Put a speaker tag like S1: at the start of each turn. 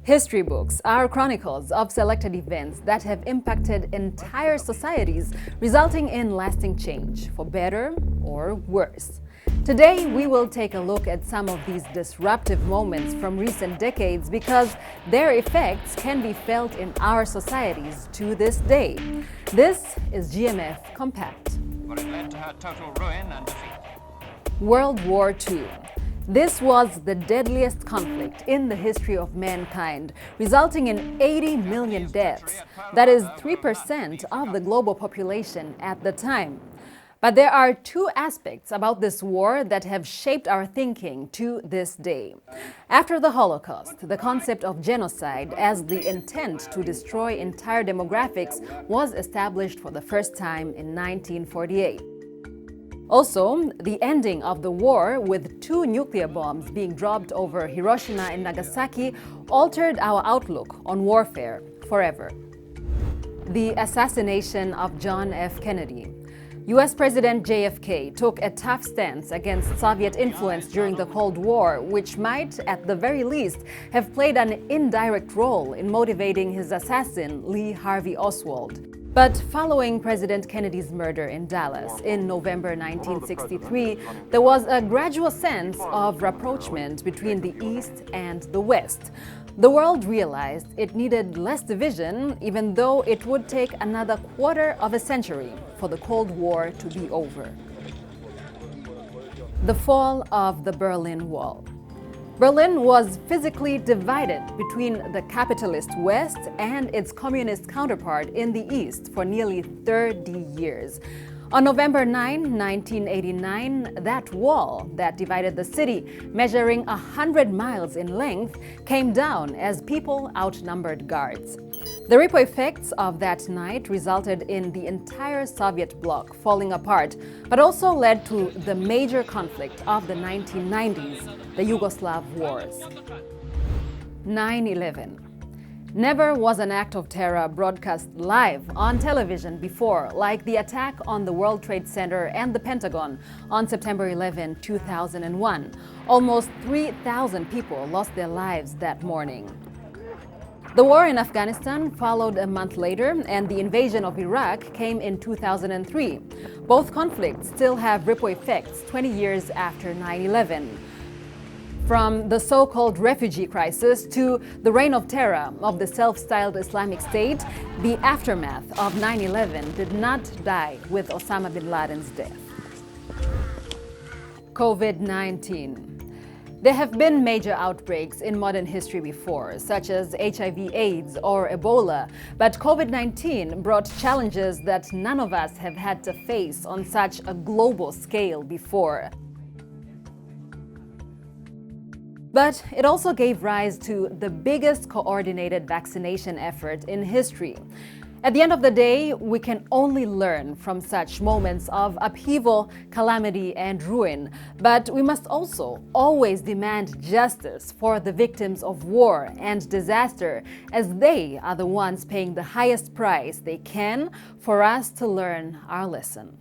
S1: History books are chronicles of selected events that have impacted entire societies, resulting in lasting change, for better or worse. Today, we will take a look at some of these disruptive moments from recent decades because their effects can be felt in our societies to this day. This is GMF Compact.
S2: But it led to her total ruin and defeat.
S1: World War II. This was the deadliest conflict in the history of mankind, resulting in 80 million deaths. That is 3% of the global population at the time. But there are two aspects about this war that have shaped our thinking to this day. After the Holocaust, the concept of genocide as the intent to destroy entire demographics was established for the first time in 1948. Also, the ending of the war with 2 nuclear bombs being dropped over Hiroshima and Nagasaki altered our outlook on warfare forever. The assassination of John F. Kennedy. US President JFK took a tough stance against Soviet influence during the Cold War, which might, at the very least, have played an indirect role in motivating his assassin, Lee Harvey Oswald. But following President Kennedy's murder in Dallas in November 1963, there was a gradual sense of rapprochement between the East and the West. The world realized it needed less division, even though it would take another quarter of a century for the Cold War to be over. The fall of the Berlin Wall. Berlin was physically divided between the capitalist West and its communist counterpart in the East for nearly 30 years. On November 9, 1989, that wall that divided the city, measuring 100 miles in length, came down as people outnumbered guards. The ripple effects of that night resulted in the entire Soviet bloc falling apart, but also led to the major conflict of the 1990s, the Yugoslav wars. 9/11. Never was an act of terror broadcast live on television before, like the attack on the World Trade Center and the Pentagon on September 11, 2001. Almost 3,000 people lost their lives that morning. The war in Afghanistan followed a month later, and the invasion of Iraq came in 2003. Both conflicts still have ripple effects 20 years after 9/11. From the so-called refugee crisis to the reign of terror of the self-styled Islamic State, the aftermath of 9/11 did not die with Osama bin Laden's death. COVID-19. There have been major outbreaks in modern history before, such as HIV/AIDS or Ebola, but COVID-19 brought challenges that none of us have had to face on such a global scale before. But it also gave rise to the biggest coordinated vaccination effort in history. At the end of the day, we can only learn from such moments of upheaval, calamity, and ruin. But we must also always demand justice for the victims of war and disaster, as they are the ones paying the highest price they can for us to learn our lesson.